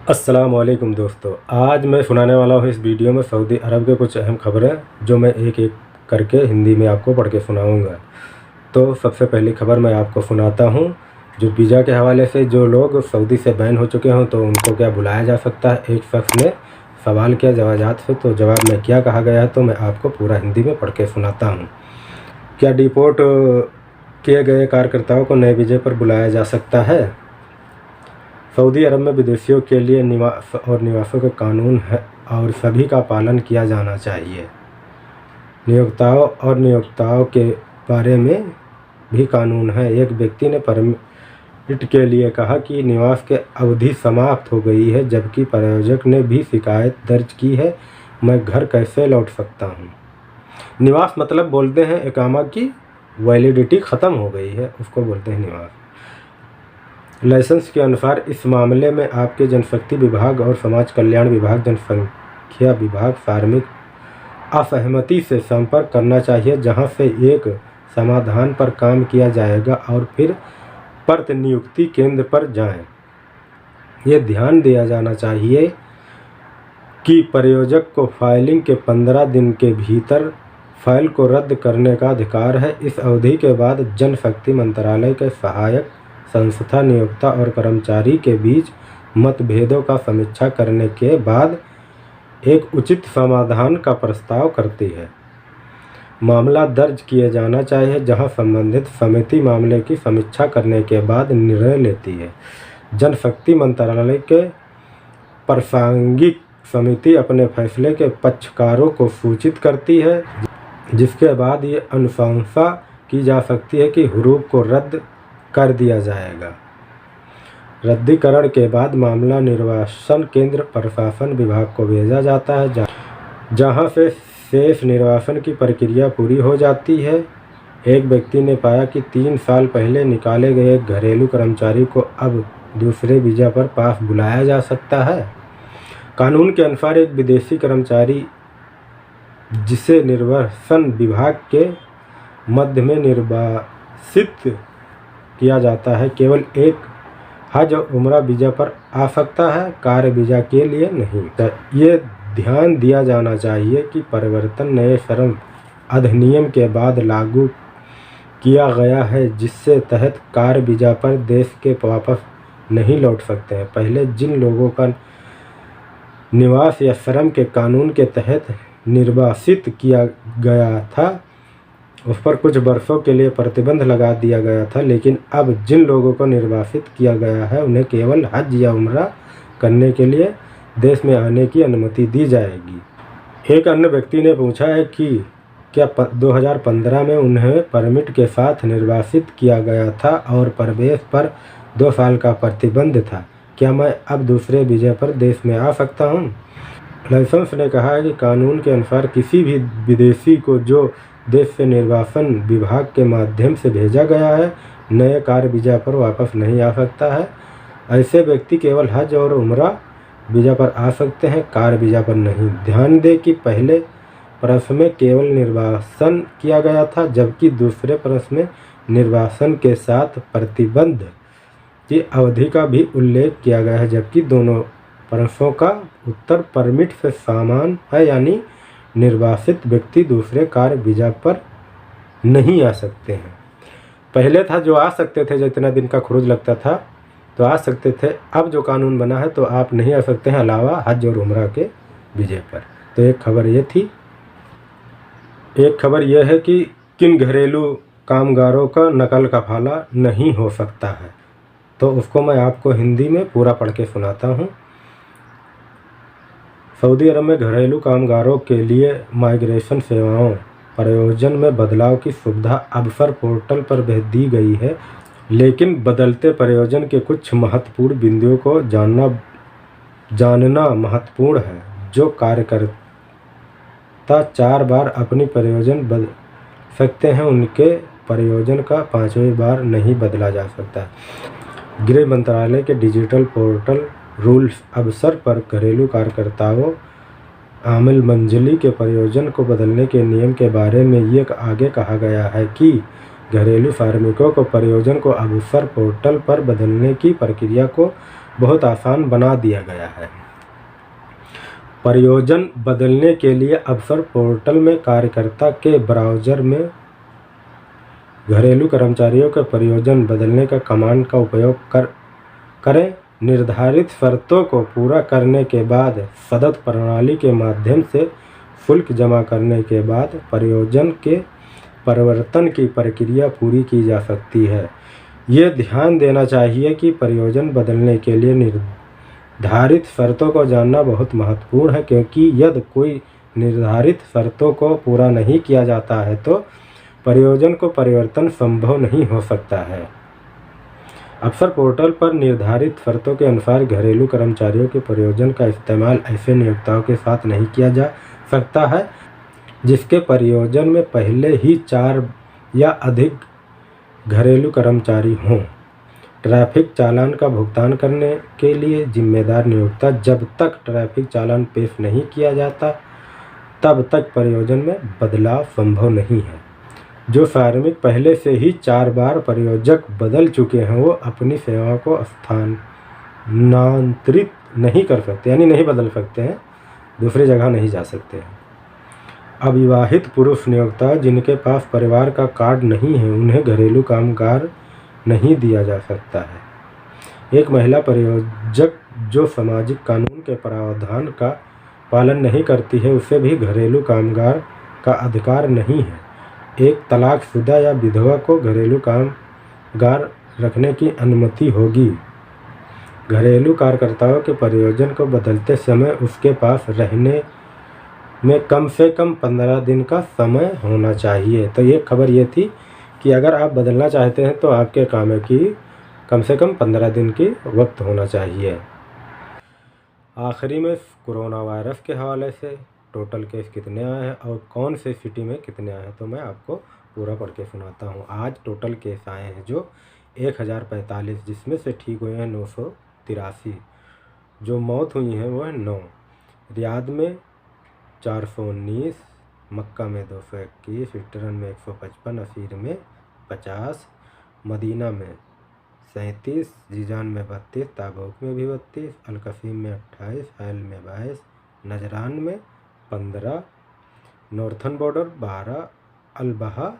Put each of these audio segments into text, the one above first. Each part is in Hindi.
अस्सलामुअलैकुम दोस्तों, आज मैं सुनाने वाला हूँ इस वीडियो में सऊदी अरब के कुछ अहम खबरें जो मैं एक एक करके हिंदी में आपको पढ़ के सुनाऊँगा। तो सबसे पहली खबर मैं आपको सुनाता हूँ। जो वीज़ा के हवाले से जो लोग सऊदी से बैन हो चुके हों तो उनको क्या बुलाया जा सकता है। एक शख्स ने सवाल किया जवाजात से, तो जवाब में क्या कहा गया है तो मैं आपको पूरा हिंदी में पढ़ के सुनाता हूँ। क्या डिपोर्ट किए गए कार्यकर्ताओं को नए वीज़े पर बुलाया जा सकता है। सऊदी अरब में विदेशियों के लिए निवास और निवासों के कानून है और सभी का पालन किया जाना चाहिए। नियोक्ताओं के बारे में भी कानून है। एक व्यक्ति ने परमिट के लिए कहा कि निवास की अवधि समाप्त हो गई है, जबकि प्रायोजक ने भी शिकायत दर्ज की है। मैं घर कैसे लौट सकता हूँ। निवास मतलब बोलते हैं इकामा की वैलिडिटी ख़त्म हो गई है, उसको बोलते हैं निवास। लाइसेंस के अनुसार इस मामले में आपके जनशक्ति विभाग और समाज कल्याण विभाग, जनसंख्या विभाग कार्मिक असहमति से संपर्क करना चाहिए, जहां से एक समाधान पर काम किया जाएगा और फिर प्रतिनियुक्ति केंद्र पर जाएं। ये ध्यान दिया जाना चाहिए कि प्रायोजक को फाइलिंग के 15 दिन के भीतर फाइल को रद्द करने का अधिकार है। इस अवधि के बाद जनशक्ति मंत्रालय के सहायक संस्था नियोक्ता और कर्मचारी के बीच मतभेदों का समीक्षा करने के बाद एक उचित समाधान का प्रस्ताव करती है। मामला दर्ज किया जाना चाहिए, जहां संबंधित समिति मामले की समीक्षा करने के बाद निर्णय लेती है। जनशक्ति मंत्रालय के प्रासंगिक समिति अपने फैसले के पक्षकारों को सूचित करती है, जिसके बाद ये अनुशंसा की जा सकती है कि हुरूफ को रद्द कर दिया जाएगा। रद्दीकरण के बाद मामला निर्वासन केंद्र प्रशासन विभाग को भेजा जाता है, जहां से शेष निर्वासन की प्रक्रिया पूरी हो जाती है। एक व्यक्ति ने पाया कि 3 साल पहले निकाले गए घरेलू कर्मचारी को अब दूसरे वीज़ा पर पास बुलाया जा सकता है। कानून के अनुसार एक विदेशी कर्मचारी जिसे निर्वासन विभाग के मध्य में निर्वासित किया जाता है, केवल एक हज और उम्रा वीज़ा पर आ सकता है, कार्य वीज़ा के लिए नहीं। ये ध्यान दिया जाना चाहिए कि परिवर्तन नए श्रम अधिनियम के बाद लागू किया गया है, जिससे तहत कार्य वीज़ा पर देश के वापस नहीं लौट सकते हैं। पहले जिन लोगों का निवास या श्रम के कानून के तहत निर्वासित किया गया था, उस पर कुछ वर्षों के लिए प्रतिबंध लगा दिया गया था, लेकिन अब जिन लोगों को निर्वासित किया गया है उन्हें केवल हज या उम्रा करने के लिए देश में आने की अनुमति दी जाएगी। एक अन्य व्यक्ति ने पूछा है कि क्या 2015 में उन्हें परमिट के साथ निर्वासित किया गया था और प्रवेश पर 2 साल का प्रतिबंध था, क्या मैं अब दूसरे वीज़े पर देश में आ सकता हूँ। लाइसेंस ने कहा है कि कानून के अनुसार किसी भी विदेशी को जो देश से निर्वासन विभाग के माध्यम से भेजा गया है, नए कार्य वीज़ा पर वापस नहीं आ सकता है। ऐसे व्यक्ति केवल हज और उम्रा वीज़ा पर आ सकते हैं, कार्य वीज़ा पर नहीं। ध्यान दें कि पहले प्रश्न में केवल निर्वासन किया गया था, जबकि दूसरे प्रश्न में निर्वासन के साथ प्रतिबंध की अवधि का भी उल्लेख किया गया है, जबकि दोनों प्रश्नों का उत्तर परमिट से समान है, यानी निर्वासित व्यक्ति दूसरे कार्य वीज़ा पर नहीं आ सकते हैं। पहले था जो आ सकते थे, जो इतना दिन का खरूज लगता था तो आ सकते थे। अब जो कानून बना है तो आप नहीं आ सकते हैं, अलावा हज और उम्रा के वीज़े पर। तो एक खबर ये थी। एक खबर यह है कि किन घरेलू कामगारों का नकल कफाला नहीं हो सकता है, तो उसको मैं आपको हिंदी में पूरा पढ़ के सुनाता हूँ। सऊदी अरब में घरेलू कामगारों के लिए माइग्रेशन सेवाओं प्रयोजन में बदलाव की सुविधा अवसर पोर्टल पर भेज दी गई है, लेकिन बदलते प्रयोजन के कुछ महत्वपूर्ण बिंदुओं को जानना महत्वपूर्ण है। जो कार्यकर्ता 4 बार अपनी प्रयोजन बदल सकते हैं, उनके प्रयोजन का 5वीं बार नहीं बदला जा सकता। गृह मंत्रालय के डिजिटल पोर्टल रूल्स अवसर पर घरेलू कार्यकर्ताओं आमिल मंजली के प्रयोजन को बदलने के नियम के बारे में ये आगे कहा गया है कि घरेलू कार्मिकों को प्रयोजन को अवसर पोर्टल पर बदलने की प्रक्रिया को बहुत आसान बना दिया गया है। प्रयोजन बदलने के लिए अवसर पोर्टल में कार्यकर्ता के ब्राउज़र में घरेलू कर्मचारियों के प्रयोजन बदलने का कमांड का उपयोग करें। निर्धारित शर्तों को पूरा करने के बाद सतत प्रणाली के माध्यम से शुल्क जमा करने के बाद प्रयोजन के परिवर्तन की प्रक्रिया पूरी की जा सकती है। ये ध्यान देना चाहिए कि प्रयोजन बदलने के लिए निर्धारित शर्तों को जानना बहुत महत्वपूर्ण है, क्योंकि यदि कोई निर्धारित शर्तों को पूरा नहीं किया जाता है तो प्रयोजन को परिवर्तन संभव नहीं हो सकता है। अवसर पोर्टल पर निर्धारित शर्तों के अनुसार घरेलू कर्मचारियों के प्रयोजन का इस्तेमाल ऐसे नियोक्ताओं के साथ नहीं किया जा सकता है जिसके प्रयोजन में पहले ही 4 या अधिक घरेलू कर्मचारी हों। ट्रैफिक चालान का भुगतान करने के लिए जिम्मेदार नियोक्ता जब तक ट्रैफिक चालान पेश नहीं किया जाता तब तक प्रयोजन में बदलाव संभव नहीं है। जो श्रमिक पहले से ही 4 बार प्रयोजक बदल चुके हैं वो अपनी सेवा को स्थानांतरित नहीं कर सकते, यानी नहीं बदल सकते हैं, दूसरी जगह नहीं जा सकते हैं। अविवाहित पुरुष नियोक्ता जिनके पास परिवार का कार्ड नहीं है उन्हें घरेलू कामगार नहीं दिया जा सकता है। एक महिला प्रयोजक जो सामाजिक कानून के प्रावधान का पालन नहीं करती है उसे भी घरेलू कामगार का अधिकार नहीं है। एक तलाकशुदा या विधवा को घरेलू कामगार रखने की अनुमति होगी। घरेलू कार्यकर्ताओं के प्रयोजन को बदलते समय उसके पास रहने में कम से कम 15 दिन का समय होना चाहिए। तो ये खबर ये थी कि अगर आप बदलना चाहते हैं तो आपके काम की कम से कम 15 दिन की वक्त होना चाहिए। आखिरी में कोरोना वायरस के हवाले से टोटल केस कितने आए हैं और कौन से सिटी में कितने आए हैं तो मैं आपको पूरा पढ़ के सुनाता हूँ। आज टोटल केस आए हैं जो 1045, जिसमें से ठीक हुए हैं 983। जो मौत हुई हैं वो है 9। रियाद में 419, मक्का में 221, स्विट्जरलैंड में 155, असीर में 50, मदीना में 37, जीजान में 32, ताबूक में भी 32, अलकसीम में 28, हैल में 22, नजरान में 15, नॉर्थन बॉर्डर 12, अलबहा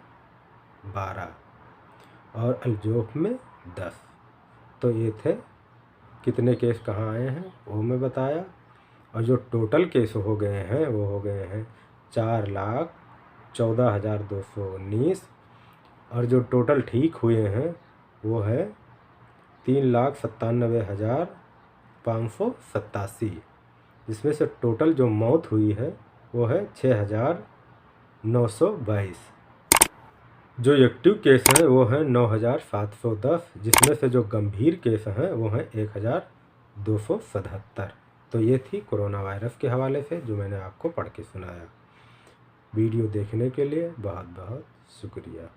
12 और अलजोफ में 10। तो ये थे कितने केस कहाँ आए हैं वो मैं बताया। और जो टोटल केस हो गए हैं वो हो गए हैं 4,14,219 और जो टोटल ठीक हुए हैं वो है 3,97,587, जिसमें से टोटल जो मौत हुई है वो है 6,922। जो एक्टिव केस हैं वो हैं 9,710, जिसमें से जो गंभीर केस हैं वो हैं 1,277। तो ये थी कोरोना वायरस के हवाले से जो मैंने आपको पढ़ के सुनाया। वीडियो देखने के लिए बहुत बहुत शुक्रिया।